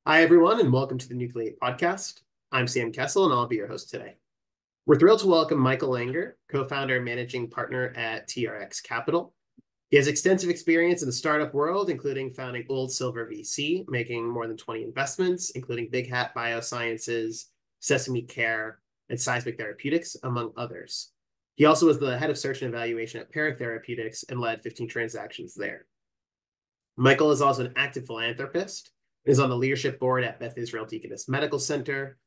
Hi, everyone, and welcome to the Nucleate podcast. I'm Sam Kessel, and I'll be your host today. We're thrilled to welcome Michael Langer, co-founder and managing partner at T.Rx Capital. He has extensive experience in the startup world, including founding Old Silver VC, making more than 20 investments, including Big Hat Biosciences, Sesame Care, and Seismic Therapeutics, among others. He also was the head of search and evaluation at Paratherapeutics and led 15 transactions there. Michael is also an active philanthropist, is on the leadership board at Beth Israel Deaconess Medical Center.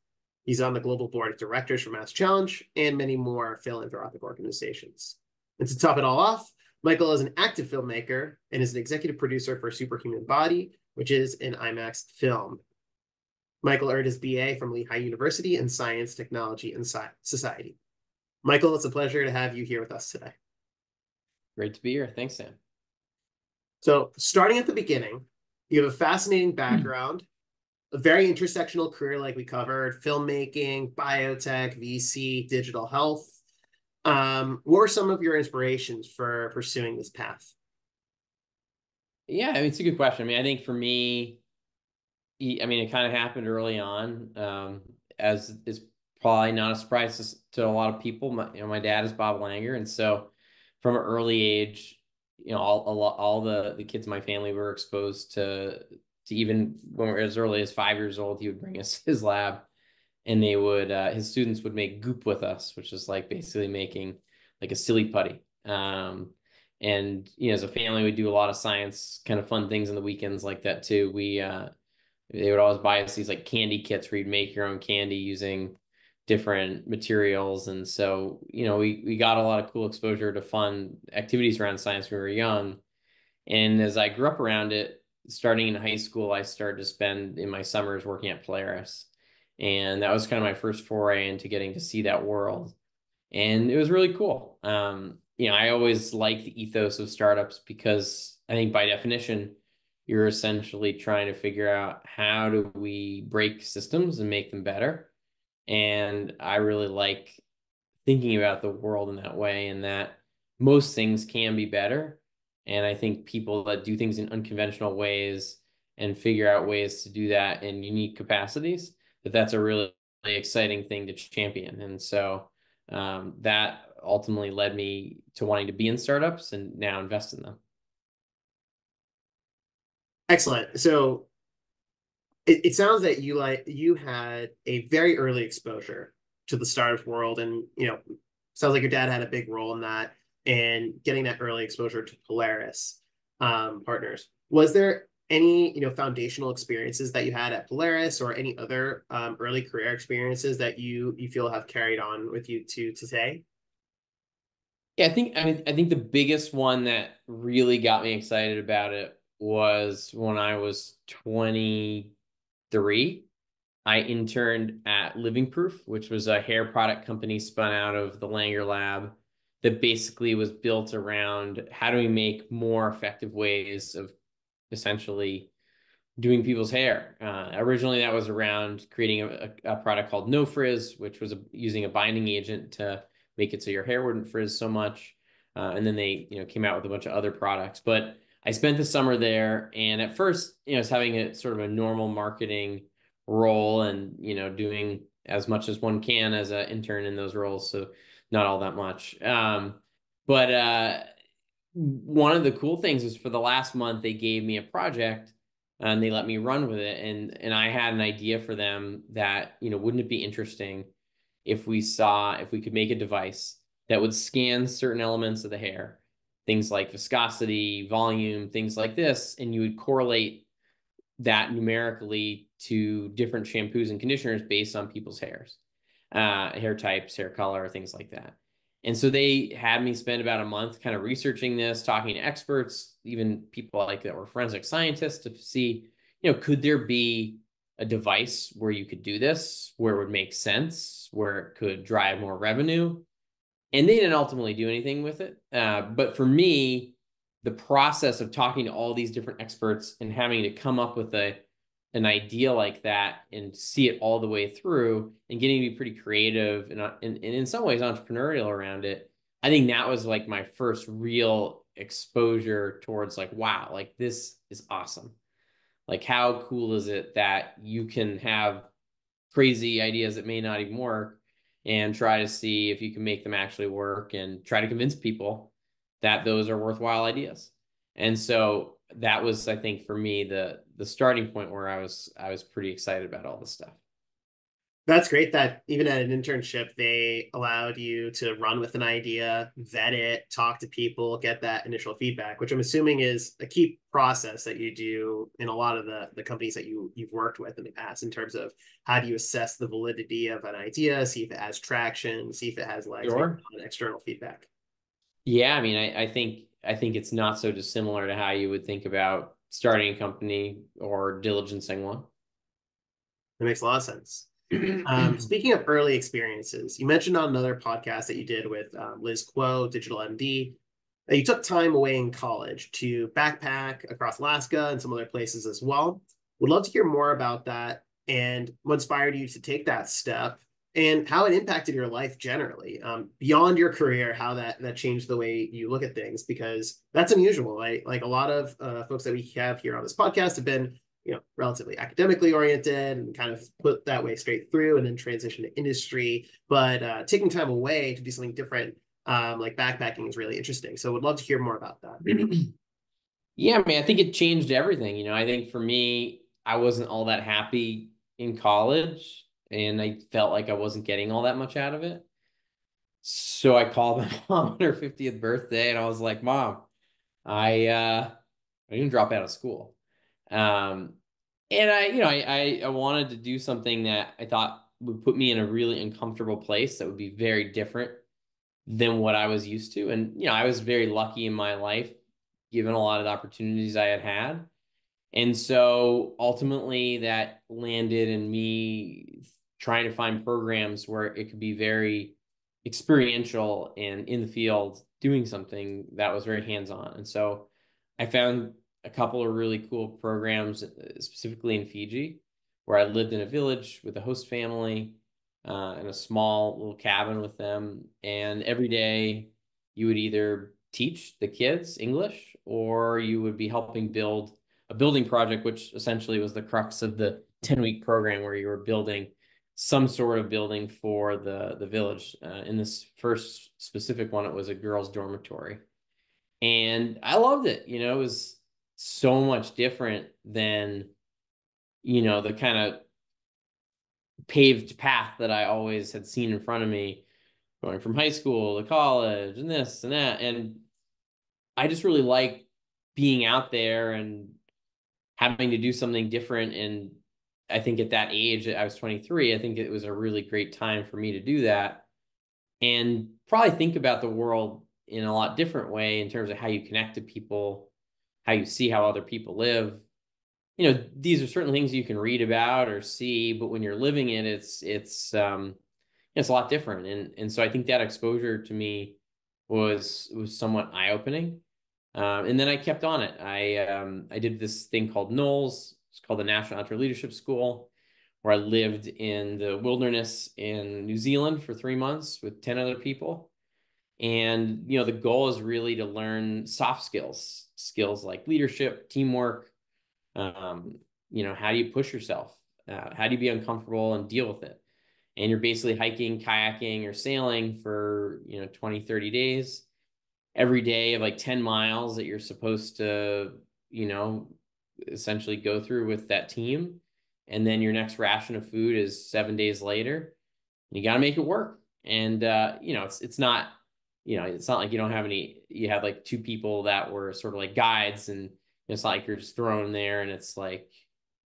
He's on the global board of directors for Mass Challenge and many more philanthropic organizations. And to top it all off, Michael is an active filmmaker and is an executive producer for Superhuman Body, which is an IMAX film. Michael earned his BA from Lehigh University in Science, Technology, and Society. Michael, it's a pleasure to have you here with us today. Great to be here. Thanks, Sam. So starting at the beginning, you have a fascinating background, a very intersectional career like we covered, filmmaking, biotech, VC, digital health. What were some of your inspirations for pursuing this path? Yeah, it's a good question. I think for me, it kind of happened early on, as is probably not a surprise to a lot of people. My dad is Bob Langer, and so from an early age, all the kids in my family were exposed to even when we were as early as 5 years old. He would bring us his lab, and they would his students would make goop with us, which is like basically making like a silly putty. And as a family, we do a lot of science kind of fun things on the weekends like that too. They would always buy us these like candy kits where you'd make your own candy using different materials. And so, we got a lot of cool exposure to fun activities around science when we were young. And as I grew up around it, starting in high school, I started to spend in my summers working at Polaris. And that was kind of my first foray into getting to see that world. And it was really cool. I always like the ethos of startups because I think by definition, you're essentially trying to figure out how do we break systems and make them better. And I really like thinking about the world in that way, and that most things can be better. And I think people that do things in unconventional ways and figure out ways to do that in unique capacities, that's a really, really exciting thing to champion. And so that ultimately led me to wanting to be in startups and now invest in them. Excellent. So it sounds that you had a very early exposure to the startup world, and sounds like your dad had a big role in that and getting that early exposure to Polaris partners. Was there any foundational experiences that you had at Polaris or any other early career experiences that you feel have carried on with you to today? Yeah, I think the biggest one that really got me excited about it was when I was 23. I interned at Living Proof, which was a hair product company spun out of the Langer Lab that basically was built around how do we make more effective ways of essentially doing people's hair. Originally, that was around creating a product called No Frizz, which was using a binding agent to make it so your hair wouldn't frizz so much. And then they, came out with a bunch of other products. But I spent the summer there, and at first, I was having a sort of a normal marketing role, and doing as much as one can as an intern in those roles, so not all that much. But one of the cool things is for the last month they gave me a project and they let me run with it, and I had an idea for them that wouldn't it be interesting if we could make a device that would scan certain elements of the hair, things like viscosity, volume, things like this, and you would correlate that numerically to different shampoos and conditioners based on people's hair types, hair color, things like that. And so they had me spend about a month kind of researching this, talking to experts, even people like that were forensic scientists, to see, could there be a device where you could do this, where it would make sense, where it could drive more revenue. And they didn't ultimately do anything with it. But for me, the process of talking to all these different experts and having to come up with an idea like that and see it all the way through and getting to be pretty creative and in some ways entrepreneurial around it, I think that was like my first real exposure towards like, wow, like this is awesome. Like, how cool is it that you can have crazy ideas that may not even work and try to see if you can make them actually work and try to convince people that those are worthwhile ideas. And so that was, I think, for me, the starting point where I was pretty excited about all this stuff. That's great that even at an internship, they allowed you to run with an idea, vet it, talk to people, get that initial feedback, which I'm assuming is a key process that you do in a lot of the companies that you've worked with in the past in terms of how do you assess the validity of an idea, see if it has traction, see if it has legs based Sure. on external feedback. Yeah, I mean, I think it's not so dissimilar to how you would think about starting a company or diligencing one. It makes a lot of sense. Speaking of early experiences, you mentioned on another podcast that you did with Liz Quo, Digital MD, that you took time away in college to backpack across Alaska and some other places as well. Would love to hear more about that and what inspired you to take that step and how it impacted your life generally, beyond your career, how that changed the way you look at things, because that's unusual. Like a lot of folks that we have here on this podcast have been relatively academically oriented and kind of put that way straight through and then transition to industry. But taking time away to do something different, like backpacking, is really interesting. So would love to hear more about that. Yeah, I mean, I think it changed everything. I think for me, I wasn't all that happy in college and I felt like I wasn't getting all that much out of it. So I called my mom on her 50th birthday and I was like, Mom, I didn't drop out of school. Um, and I wanted to do something that I thought would put me in a really uncomfortable place that would be very different than what I was used to. And, I was very lucky in my life, given a lot of the opportunities I had had. And so ultimately that landed in me trying to find programs where it could be very experiential and in the field doing something that was very hands-on. And so I found a couple of really cool programs, specifically in Fiji, where I lived in a village with a host family in a small little cabin with them. And every day you would either teach the kids English or you would be helping build a building project, which essentially was the crux of the 10-week program where you were building some sort of building for the village. In this first specific one, it was a girls' dormitory. And I loved it. It was so much different than, the kind of paved path that I always had seen in front of me going from high school to college and this and that. And I just really like being out there and having to do something different. And I think at that age, I was 23, I think it was a really great time for me to do that and probably think about the world in a lot different way in terms of how you connect to people, how you see how other people live. These are certain things you can read about or see, but when you're living it, it's a lot different. And so I think that exposure to me was somewhat eye-opening. And then I kept on it. I did this thing called NOLS. It's called the National Outdoor Leadership School, where I lived in the wilderness in New Zealand for 3 months with 10 other people. And, the goal is really to learn soft skills like leadership, teamwork. How do you push yourself? How do you be uncomfortable and deal with it? And you're basically hiking, kayaking, or sailing for, 20, 30 days every day of like 10 miles that you're supposed to, essentially go through with that team. And then your next ration of food is 7 days later. You got to make it work. And, it's not like you don't have you have like two people that were sort of like guides and it's not like you're just thrown there and it's like,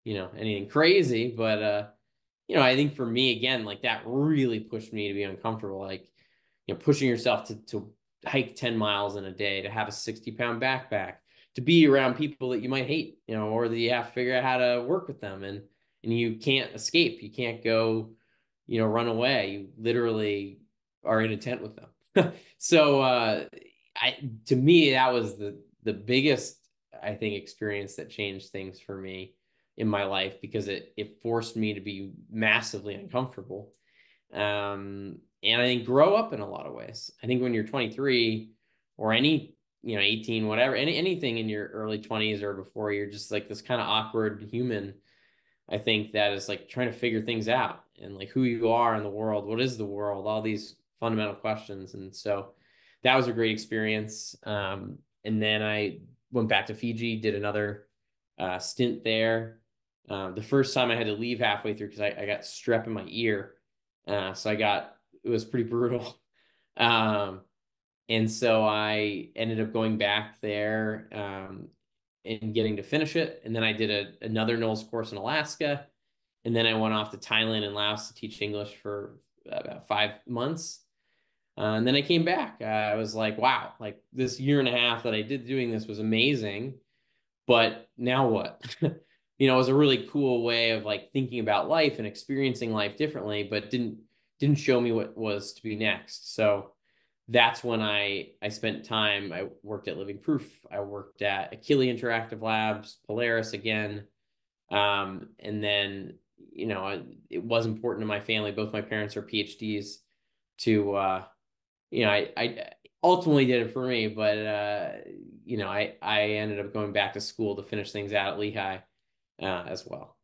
anything crazy. But, I think for me, again, like that really pushed me to be uncomfortable. Like, pushing yourself to hike 10 miles in a day, to have a 60-pound backpack, to be around people that you might hate, or that you have to figure out how to work with them. And you can't escape. You can't go, run away. You literally are in a tent with them. So to me, that was the biggest, I think, experience that changed things for me in my life because it forced me to be massively uncomfortable. And I think grow up in a lot of ways. I think when you're 23 or any 18, whatever, anything in your early 20s or before, you're just like this kind of awkward human, I think, that is like trying to figure things out and like who you are in the world, what is the world, all these fundamental questions. And so that was a great experience. And then I went back to Fiji, did another stint there. The first time I had to leave halfway through because I got strep in my ear. So it was pretty brutal. And so I ended up going back there and getting to finish it. And then I did another NOLS course in Alaska. And then I went off to Thailand and Laos to teach English for about 5 months. And then I came back. I was like, wow, like this year and a half that I did doing this was amazing. But now what? It was a really cool way of like thinking about life and experiencing life differently, but didn't show me what was to be next. So that's when I spent time. I worked at Living Proof. I worked at Achille Interactive Labs, Polaris again. And then, it was important to my family. Both my parents are PhDs to, I ultimately did it for me, but, I ended up going back to school to finish things out at Lehigh as well.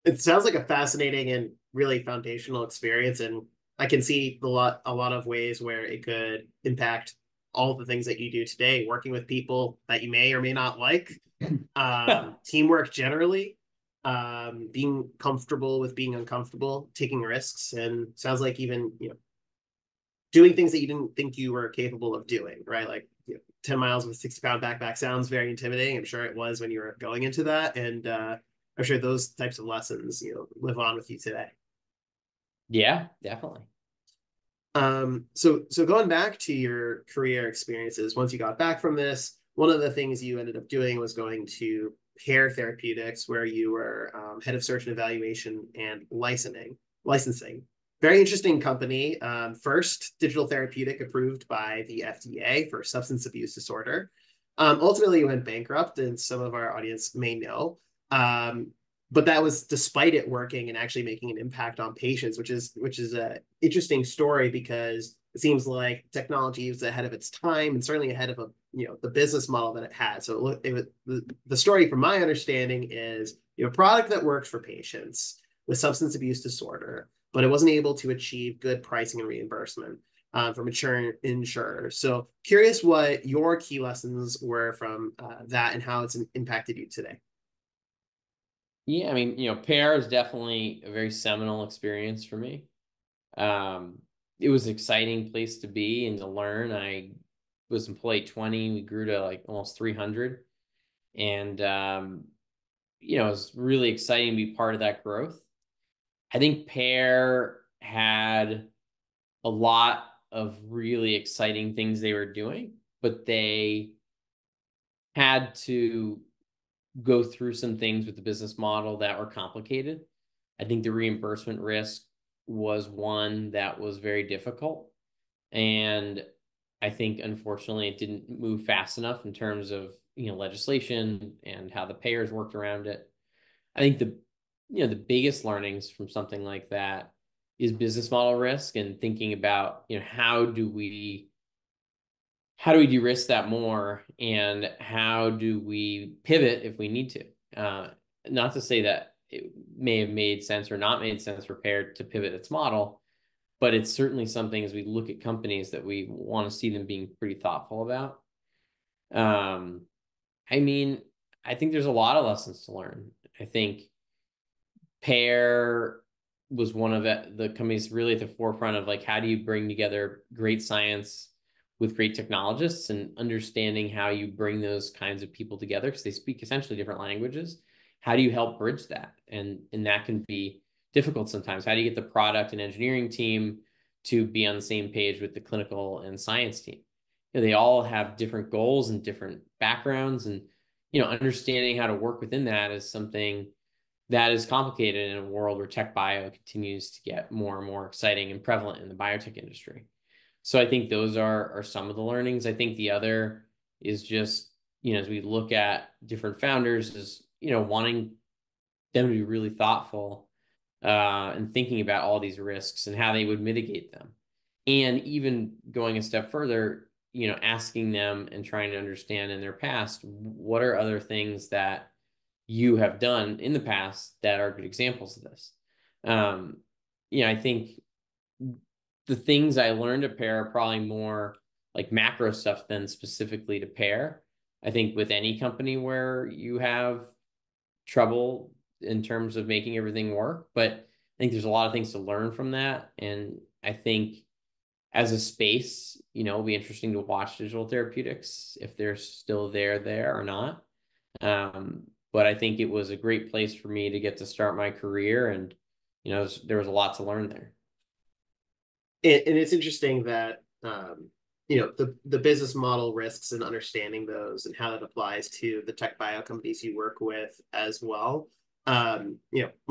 It sounds like a fascinating and really foundational experience, and I can see a lot of ways where it could impact all the things that you do today, working with people that you may or may not like, teamwork generally, being comfortable with being uncomfortable, taking risks, and sounds like even doing things that you didn't think you were capable of doing, right? Like 10 miles with a 60-pound backpack sounds very intimidating. I'm sure it was when you were going into that, and I'm sure those types of lessons live on with you today. Yeah, definitely. So going back to your career experiences, once you got back from this, one of the things you ended up doing was going to Hair Therapeutics, where you were head of search and evaluation and licensing. Very interesting company. First digital therapeutic approved by the FDA for substance abuse disorder. Ultimately, you went bankrupt, and some of our audience may know. But that was despite it working and actually making an impact on patients, which is a interesting story because it seems like technology was ahead of its time and certainly ahead of the business model that it had. So the story, from my understanding, is a product that worked for patients with substance abuse disorder, but it wasn't able to achieve good pricing and reimbursement from insurers. So curious what your key lessons were from that and how it's impacted you today. Yeah, I mean, Pear is definitely a very seminal experience for me. It was an exciting place to be and to learn. I was employee 20. We grew to like almost 300. And, it was really exciting to be part of that growth. I think Pear had a lot of really exciting things they were doing, but they had to go through some things with the business model that were complicated. I think the reimbursement risk was one that was very difficult. And I think, unfortunately, it didn't move fast enough in terms of, legislation and how the payers worked around it. I think the biggest learnings from something like that is business model risk and thinking about, how do we de-risk that more, and how do we pivot if we need to? Not to say that it may have made sense or not made sense for Pear to pivot its model, but it's certainly something as we look at companies that we want to see them being pretty thoughtful about. I mean, I think there's a lot of lessons to learn. I think Pear was one of the companies really at the forefront of like, how do you bring together great science with great technologists, and understanding how you bring those kinds of people together because they speak essentially different languages. How do you help bridge that? And that can be difficult sometimes. How do you get the product and engineering team to be on the same page with the clinical and science team? They all have different goals and different backgrounds, and understanding how to work within that is something that is complicated in a world where tech bio continues to get more and more exciting and prevalent in the biotech industry. So I think those are some of the learnings. I think the other is just, as we look at different founders, is, wanting them to be really thoughtful and thinking about all these risks and how they would mitigate them. And even going a step further, asking them and trying to understand in their past, what are other things that you have done in the past that are good examples of this. I think the things I learned at Pear are probably more like macro stuff than specifically to Pear. I think with any company where you have trouble in terms of making everything work, but I think there's a lot of things to learn from that. And I think as a space, it'll be interesting to watch digital therapeutics if they're still there or not. But I think it was a great place for me to get to start my career, and there was a lot to learn there. And it's interesting that the business model risks and understanding those and how that applies to the tech bio companies you work with as well. One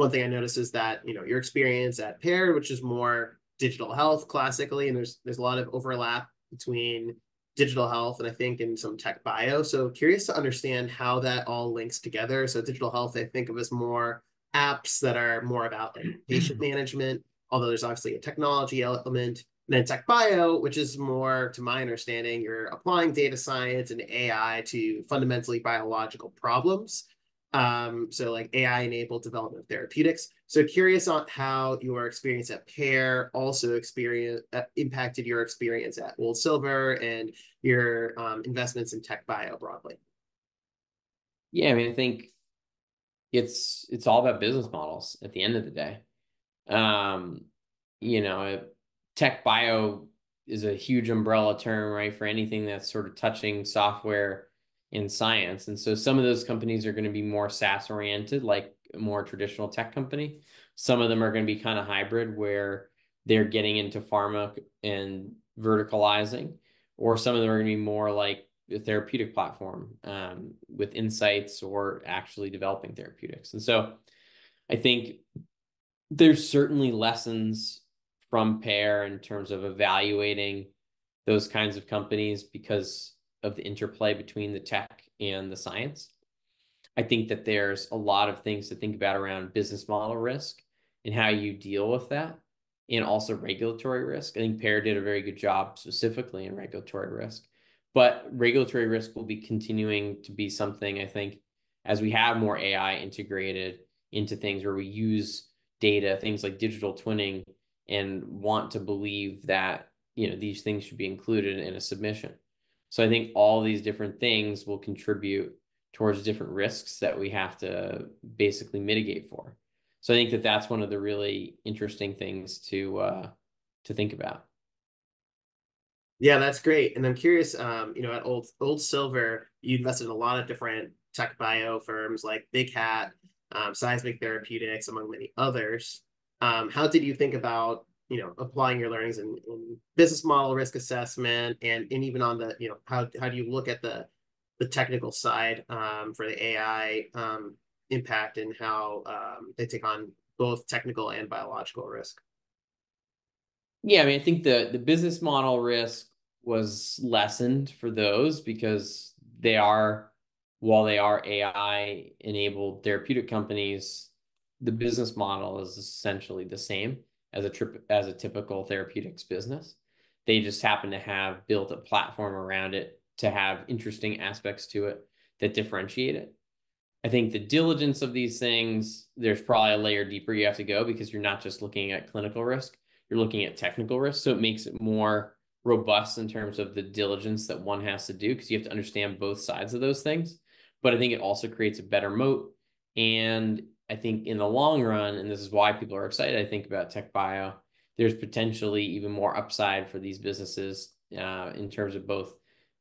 thing I noticed is that your experience at Pear, which is more digital health classically, and there's a lot of overlap between digital health and I think in some tech bio. So curious to understand how that all links together. So digital health, I think of as more apps that are more about like patient management, although there's obviously a technology element. And then tech bio, which is more, to my understanding, you're applying data science and AI to fundamentally biological problems. So like AI-enabled development of therapeutics. So curious on how your experience at Pear also impacted your experience at Old Silver and your investments in tech bio broadly. Yeah, I mean, I think it's all about business models at the end of the day. Tech bio is a huge umbrella term, right, for anything that's sort of touching software in science. And so some of those companies are going to be more SaaS oriented, like a more traditional tech company. Some of them are going to be kind of hybrid where they're getting into pharma and verticalizing, or some of them are going to be more like a therapeutic platform with insights or actually developing therapeutics. And so I think there's certainly lessons from Pear in terms of evaluating those kinds of companies because of the interplay between the tech and the science. I think that there's a lot of things to think about around business model risk and how you deal with that, and also regulatory risk. I think Pear did a very good job specifically in regulatory risk, but regulatory risk will be continuing to be something, I think, as we have more AI integrated into things where we use data, things like digital twinning, and want to believe that these things should be included in a submission. So I think all these different things will contribute towards different risks that we have to basically mitigate for. So I think that that's one of the really interesting things to think about. Yeah, that's great. And I'm curious, at Old Silver, you invested in a lot of different tech bio firms like Big Hat, Seismic Therapeutics, among many others. How did you think about applying your learnings in business model risk assessment and even on the how do you look at the technical side for the AI impact and how they take on both technical and biological risk? Yeah, I mean, I think the business model risk was lessened for those because while they are AI enabled therapeutic companies, the business model is essentially the same as a typical therapeutics business. They just happen to have built a platform around it to have interesting aspects to it that differentiate it. I think the diligence of these things, there's probably a layer deeper you have to go because you're not just looking at clinical risk, you're looking at technical risk. So it makes it more robust in terms of the diligence that one has to do because you have to understand both sides of those things. But I think it also creates a better moat. And I think in the long run, and this is why people are excited, I think, about tech bio, there's potentially even more upside for these businesses in terms of both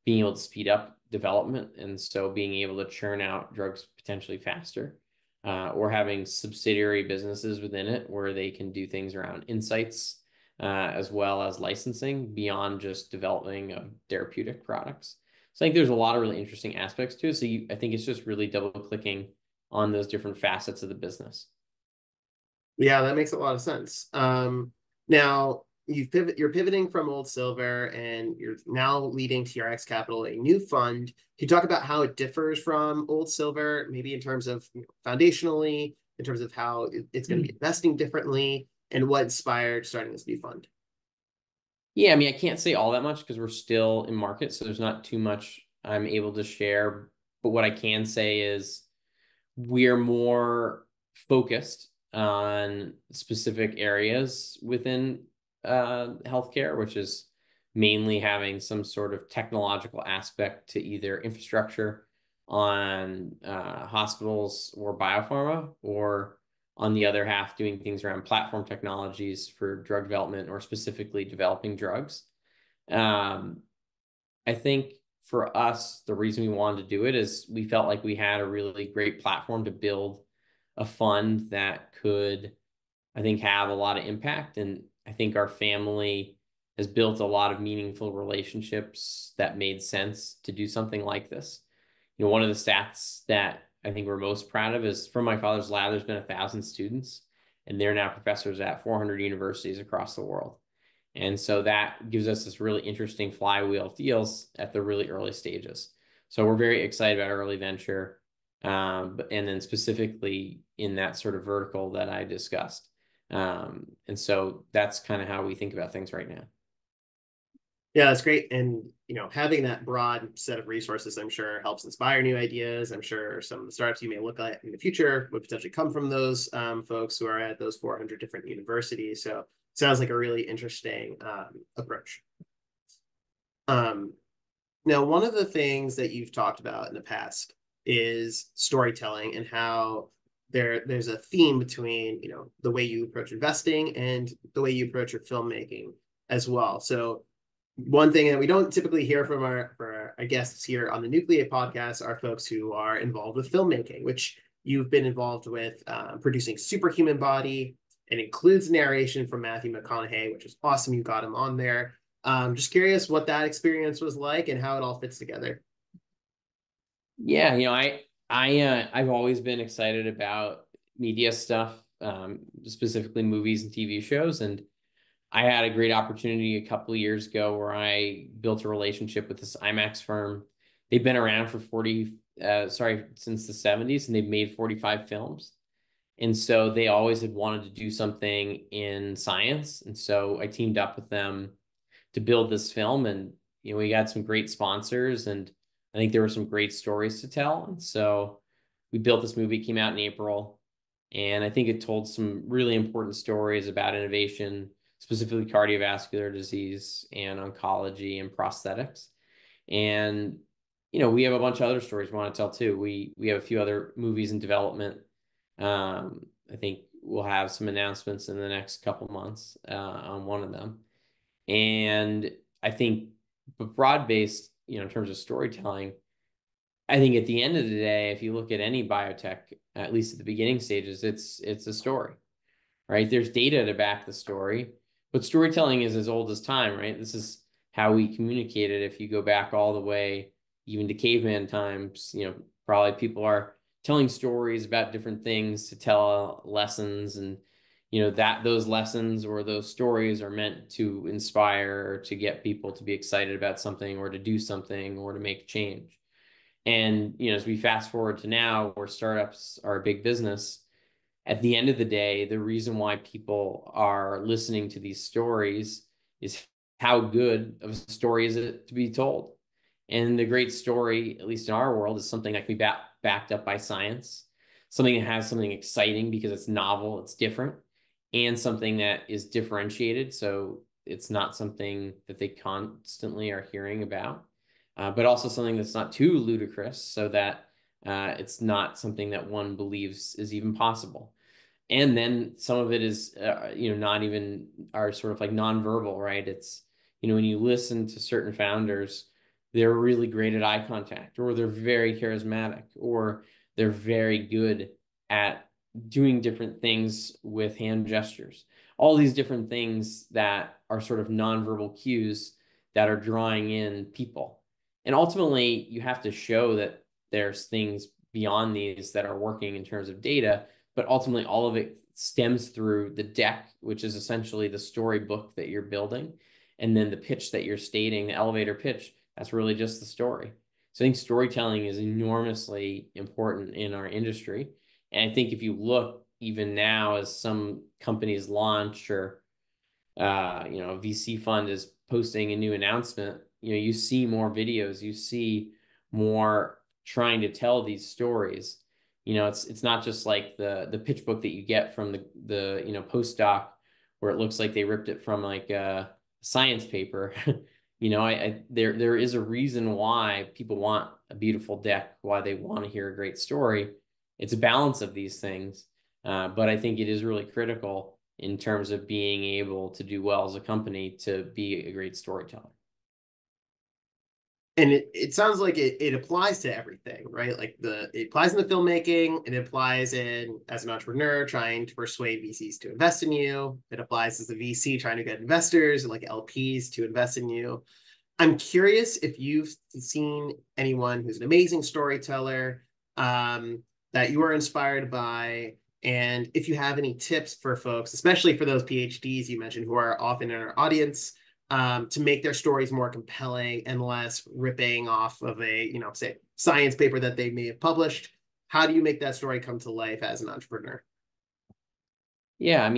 being able to speed up development and so being able to churn out drugs potentially faster, or having subsidiary businesses within it where they can do things around insights as well as licensing beyond just developing of therapeutic products. So I think there's a lot of really interesting aspects to it. So I think it's just really double clicking on those different facets of the business. Yeah, that makes a lot of sense. Now you're pivoting from Old Silver and you're now leading T.Rx Capital, a new fund. Can you talk about how it differs from Old Silver, maybe in terms of foundationally, in terms of how it's going to be investing differently, and what inspired starting this new fund? Yeah, I mean, I can't say all that much because we're still in market, so there's not too much I'm able to share. But what I can say is we're more focused on specific areas within healthcare, which is mainly having some sort of technological aspect to either infrastructure on hospitals or biopharma, or on the other half, doing things around platform technologies for drug development or specifically developing drugs. Um, I think for us, the reason we wanted to do it is we felt like we had a really great platform to build a fund that could, I think, have a lot of impact. And I think our family has built a lot of meaningful relationships that made sense to do something like this. One of the stats that I think we're most proud of is from my father's lab, there's been 1,000 students, and they're now professors at 400 universities across the world. And so that gives us this really interesting flywheel of deals at the really early stages. So we're very excited about early venture, and then specifically in that sort of vertical that I discussed. And so that's kind of how we think about things right now. Yeah, that's great. And, having that broad set of resources, I'm sure helps inspire new ideas. I'm sure some of the startups you may look at in the future would potentially come from those folks who are at those 400 different universities. So it sounds like a really interesting approach. Now, one of the things that you've talked about in the past is storytelling and how there's a theme between, the way you approach investing and the way you approach your filmmaking as well. So one thing that we don't typically hear from our guests here on the Nucleate podcast are folks who are involved with filmmaking, which you've been involved with producing Superhuman Body. It includes narration from Matthew McConaughey, which is awesome. You got him on there. Just curious what that experience was like and how it all fits together. Yeah, I've always been excited about media stuff, specifically movies and TV shows, and I had a great opportunity a couple of years ago where I built a relationship with this IMAX firm. They've been around for since the 70s, and they've made 45 films. And so they always had wanted to do something in science. And so I teamed up with them to build this film. And, we got some great sponsors, and I think there were some great stories to tell. And so we built this movie, came out in April, and I think it told some really important stories about innovation, specifically cardiovascular disease and oncology and prosthetics. And, we have a bunch of other stories we want to tell too. We have a few other movies in development. I think we'll have some announcements in the next couple months on one of them. And I think, but broad-based, in terms of storytelling, I think at the end of the day, if you look at any biotech, at least at the beginning stages, it's a story, right? There's data to back the story, but storytelling is as old as time, right? This is how we communicated. If you go back all the way, even to caveman times, probably people are telling stories about different things to tell lessons, and that those lessons or those stories are meant to inspire or to get people to be excited about something or to do something or to make change. And as we fast forward to now, where startups are a big business, at the end of the day, the reason why people are listening to these stories is how good of a story is it to be told. And the great story, at least in our world, is something that can be backed up by science, something that has something exciting because it's novel, it's different, and something that is differentiated. So it's not something that they constantly are hearing about, but also something that's not too ludicrous so that it's not something that one believes is even possible. And then some of it is, not even are sort of like nonverbal, right? It's, when you listen to certain founders, they're really great at eye contact, or they're very charismatic, or they're very good at doing different things with hand gestures. All these different things that are sort of nonverbal cues that are drawing in people. And ultimately, you have to show that there's things beyond these that are working in terms of data, but ultimately all of it stems through the deck, which is essentially the storybook that you're building. And then the pitch that you're stating, the elevator pitch, that's really just the story. So I think storytelling is enormously important in our industry. And I think if you look even now as some companies launch, or a VC fund is posting a new announcement, you see more videos, you see more trying to tell these stories. It's not just like the pitch book that you get from the postdoc where it looks like they ripped it from like a science paper. There is a reason why people want a beautiful deck, why they want to hear a great story. It's a balance of these things. But I think it is really critical in terms of being able to do well as a company to be a great storyteller. And it sounds like it applies to everything, right? Like it applies in the filmmaking, it applies in as an entrepreneur trying to persuade VCs to invest in you. It applies as a VC trying to get investors like LPs to invest in you. I'm curious if you've seen anyone who's an amazing storyteller that you are inspired by, and if you have any tips for folks, especially for those PhDs you mentioned who are often in our audience, to make their stories more compelling and less ripping off of a, say, science paper that they may have published. How do you make that story come to life as an entrepreneur? Yeah, I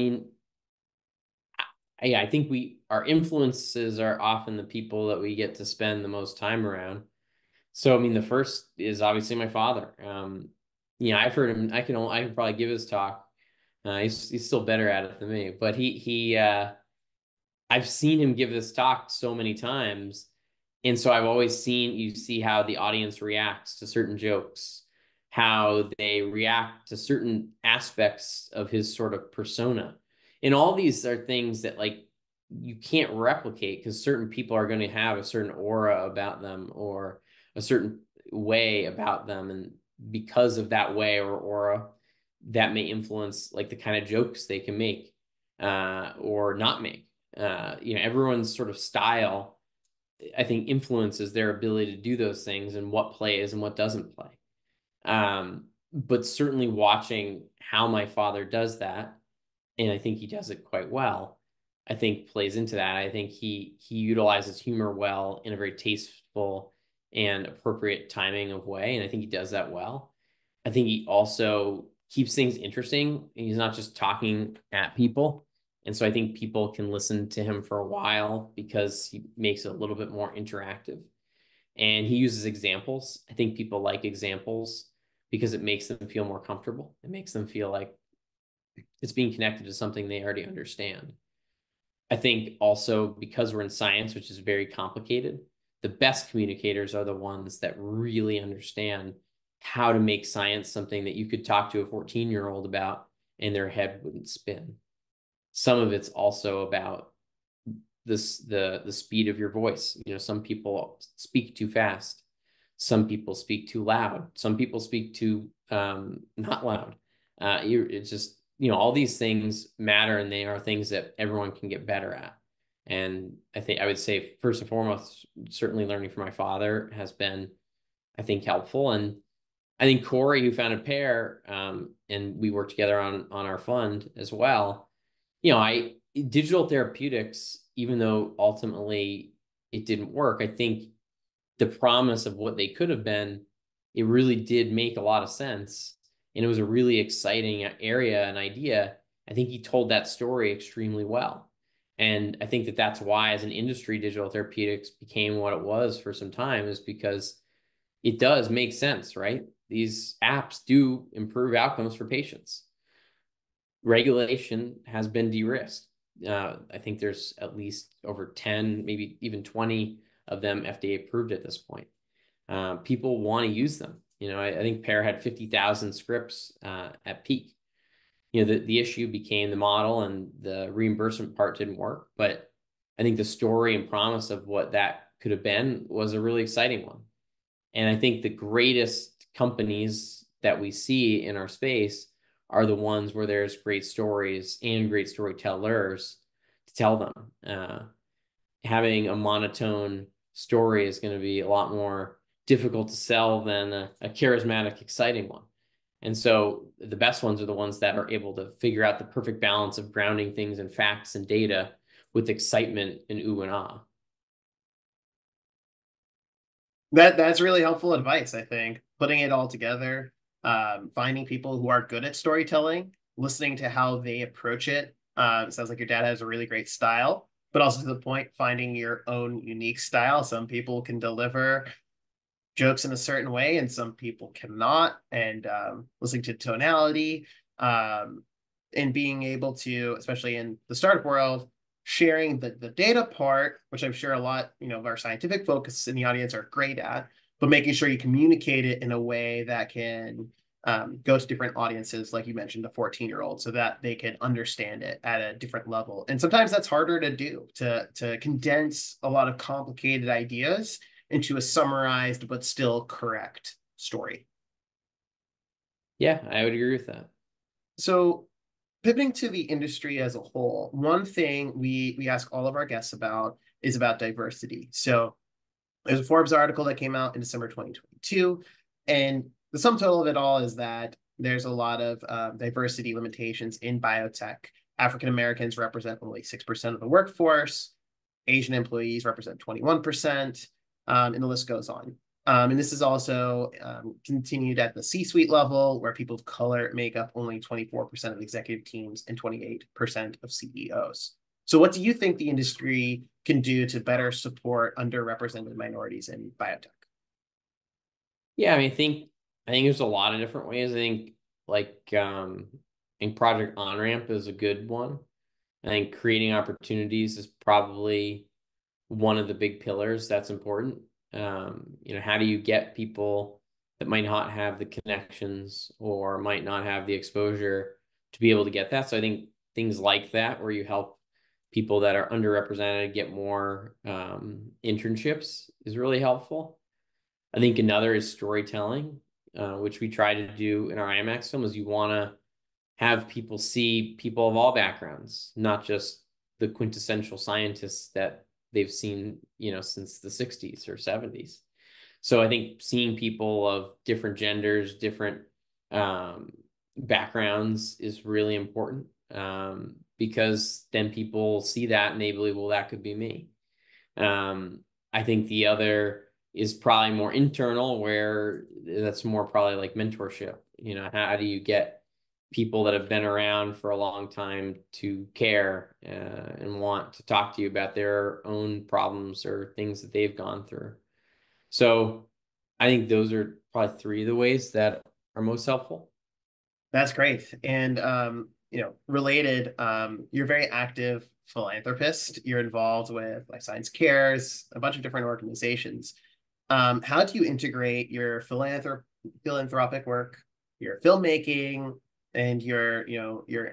think our influences are often the people that we get to spend the most time around. So, the first is obviously my father. I've heard him. I can probably give his talk. He's still better at it than me, but I've seen him give this talk so many times. And so I've always seen, you see how the audience reacts to certain jokes, how they react to certain aspects of his sort of persona. And all these are things that like you can't replicate because certain people are going to have a certain aura about them or a certain way about them. And because of that way or aura, that may influence like the kind of jokes they can make or not make. Everyone's sort of style, I think, influences their ability to do those things and what plays and what doesn't play. But certainly watching how my father does that, and I think he does it quite well, I think plays into that. I think he utilizes humor well in a very tasteful and appropriate timing of way, and I think he does that well. I think he also keeps things interesting. He's not just talking at people. And so I think people can listen to him for a while because he makes it a little bit more interactive. And he uses examples. I think people like examples because it makes them feel more comfortable. It makes them feel like it's being connected to something they already understand. I think also because we're in science, which is very complicated, the best communicators are the ones that really understand how to make science something that you could talk to a 14-year-old about and their head wouldn't spin. Some of it's also about the speed of your voice. Some people speak too fast. Some people speak too loud. Some people speak too not loud. It's just, all these things matter, and they are things that everyone can get better at. And I think I would say first and foremost, certainly learning from my father has been, I think, helpful. And I think Corey, who founded Pear, and we worked together on our fund as well. Digital therapeutics, even though ultimately it didn't work, I think the promise of what they could have been, it really did make a lot of sense. And it was a really exciting area and idea. I think he told that story extremely well. And I think that that's why, as an industry, digital therapeutics became what it was for some time, is because it does make sense, right? These apps do improve outcomes for patients. Regulation has been de-risked. I think there's at least over 10, maybe even 20 of them FDA approved at this point. People want to use them. I think Pear had 50,000 scripts at peak. The issue became the model, and the reimbursement part didn't work. But I think the story and promise of what that could have been was a really exciting one. And I think the greatest companies that we see in our space are the ones where there's great stories and great storytellers to tell them. Having a monotone story is going to be a lot more difficult to sell than a charismatic, exciting one. And so the best ones are the ones that are able to figure out the perfect balance of grounding things in facts and data with excitement and ooh and ah. That's really helpful advice, I think. Putting it all together, finding people who are good at storytelling, listening to how they approach it. It sounds like your dad has a really great style. but also to the point, finding your own unique style. Some people can deliver jokes in a certain way and some people cannot, and listening to tonality, um, and being able to, especially in the startup world, sharing the data part, which I'm sure a lot, of our scientific focus in the audience are great at, but making sure you communicate it in a way that can go to different audiences, like you mentioned, the 14-year-old, so that they can understand it at a different level. And sometimes that's harder to do, to condense a lot of complicated ideas into a summarized but still correct story. Yeah, I would agree with that. So pivoting to the industry as a whole, one thing we ask all of our guests about is about diversity. So there's a Forbes article that came out in December 2022, and the sum total of it all is that there's a lot of diversity limitations in biotech. African Americans represent only 6% of the workforce. Asian employees represent 21%, and the list goes on. And this is also continued at the C-suite level, where people of color make up only 24% of executive teams and 28% of CEOs. So what do you think the industry can do to better support underrepresented minorities in biotech? Yeah, I mean, I think there's a lot of different ways. I think like in Project On-Ramp is a good one. I think creating opportunities is probably one of the big pillars that's important. How do you get people that might not have the connections or might not have the exposure to be able to get that? So I think things like that, where you help people that are underrepresented get more internships, is really helpful. I think another is storytelling, which we try to do in our IMAX film, is you want to have people see people of all backgrounds, not just the quintessential scientists that they've seen, since the 60s or 70s. So I think seeing people of different genders, different backgrounds is really important, because then people see that and they believe, well, that could be me. I think the other is probably more internal, where that's more probably like mentorship. How do you get people that have been around for a long time to care and want to talk to you about their own problems or things that they've gone through? So I think those are probably three of the ways that are most helpful. That's great. And related, you're a very active philanthropist. You're involved with Life Science Cares, a bunch of different organizations. How do you integrate your philanthropic work, your filmmaking, and your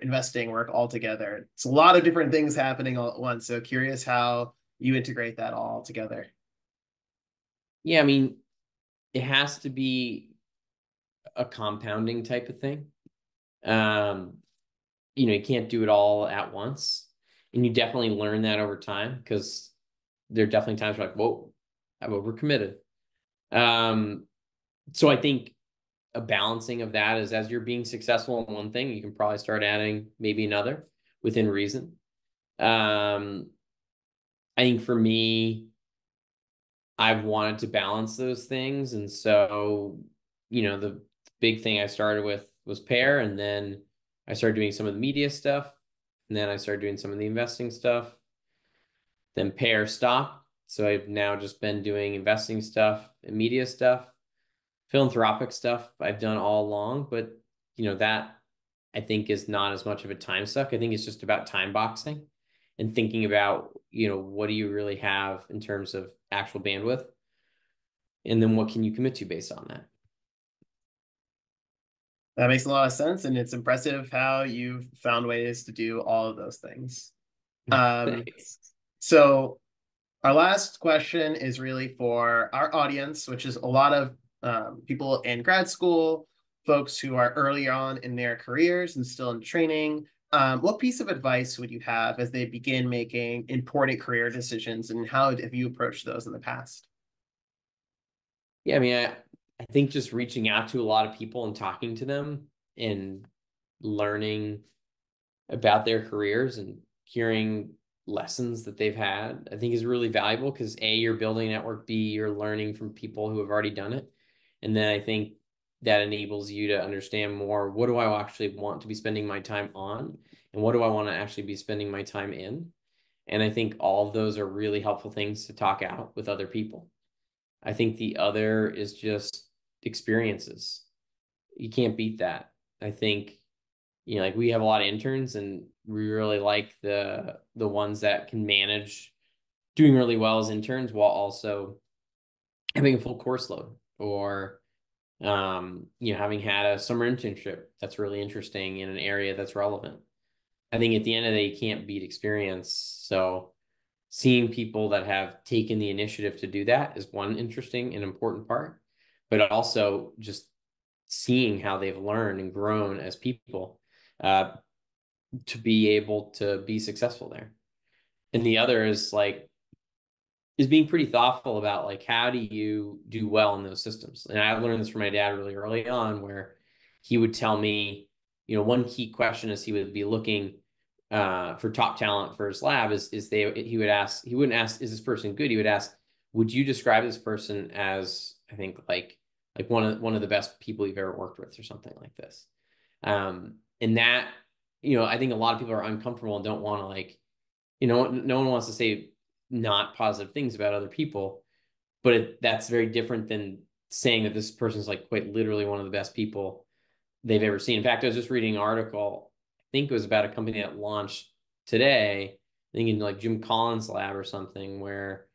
investing work all together? It's a lot of different things happening all at once. So curious how you integrate that all together. Yeah, I mean, it has to be a compounding type of thing. Um, you can't do it all at once. And you definitely learn that over time, because there are definitely times where like, whoa, I've overcommitted. So I think a balancing of that is, as you're being successful in one thing, you can probably start adding maybe another within reason. I think for me, I've wanted to balance those things. And so, the big thing I started with was Pair, and then I started doing some of the media stuff, and then I started doing some of the investing stuff. Then Pair stopped. So I've now just been doing investing stuff and media stuff. Philanthropic stuff I've done all along, but that I think is not as much of a time suck. I think it's just about time boxing and thinking about, what do you really have in terms of actual bandwidth? And then what can you commit to based on that? That makes a lot of sense, and it's impressive how you've found ways to do all of those things. Um, Thanks. so our last question is really for our audience, which is a lot of people in grad school, folks who are early on in their careers and still in training. What piece of advice would you have as they begin making important career decisions, and how have you approached those in the past? Yeah, I mean, I think just reaching out to a lot of people and talking to them and learning about their careers and hearing lessons that they've had, I think is really valuable, because A, you're building a network, B, you're learning from people who have already done it. And then I think that enables you to understand more, what do I actually want to be spending my time on? And what do I want to actually be spending my time in? And I think all of those are really helpful things to talk out with other people. I think the other is just experiences. You can't beat that. I think, like we have a lot of interns, and we really like the ones that can manage doing really well as interns while also having a full course load, or having had a summer internship that's really interesting in an area that's relevant. I think at the end of the day, you can't beat experience. So seeing people that have taken the initiative to do that is one interesting and important part, but also just seeing how they've learned and grown as people to be able to be successful there. And the other is being pretty thoughtful about how do you do well in those systems. And I learned this from my dad really early on, where he would tell me, one key question is he would be looking for top talent for his lab he wouldn't ask, is this person good? He would ask, would you describe this person as, I think, like one of the best people you've ever worked with, or something like this. And that, I think a lot of people are uncomfortable and don't want to no one wants to say not positive things about other people, but that's very different than saying that this person's quite literally one of the best people they've ever seen. In fact, I was just reading an article, I think it was about a company that launched today, I think in Jim Collins' lab or something, where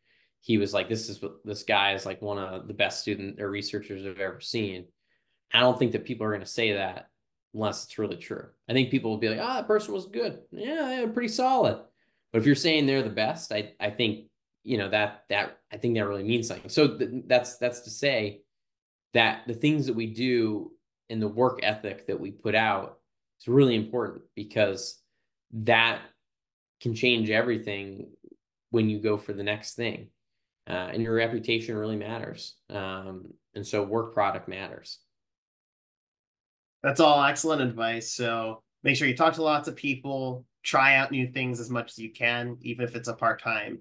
he was like, this guy is one of the best student or researchers I've ever seen. I don't think that people are going to say that unless it's really true. I think people will be like, that person was good. Yeah, they were pretty solid. But if you're saying they're the best, I think, I think that really means something. So that's to say that the things that we do and the work ethic that we put out is really important, because that can change everything when you go for the next thing. And your reputation really matters. And so work product matters. That's all excellent advice. So make sure you talk to lots of people, try out new things as much as you can, even if it's a part-time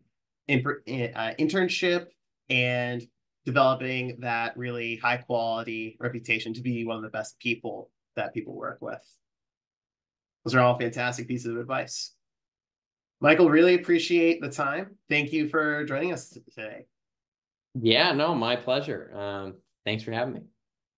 internship, and developing that really high quality reputation to be one of the best people that people work with. Those are all fantastic pieces of advice. Michael, really appreciate the time. Thank you for joining us today. Yeah, no, my pleasure. Thanks for having me.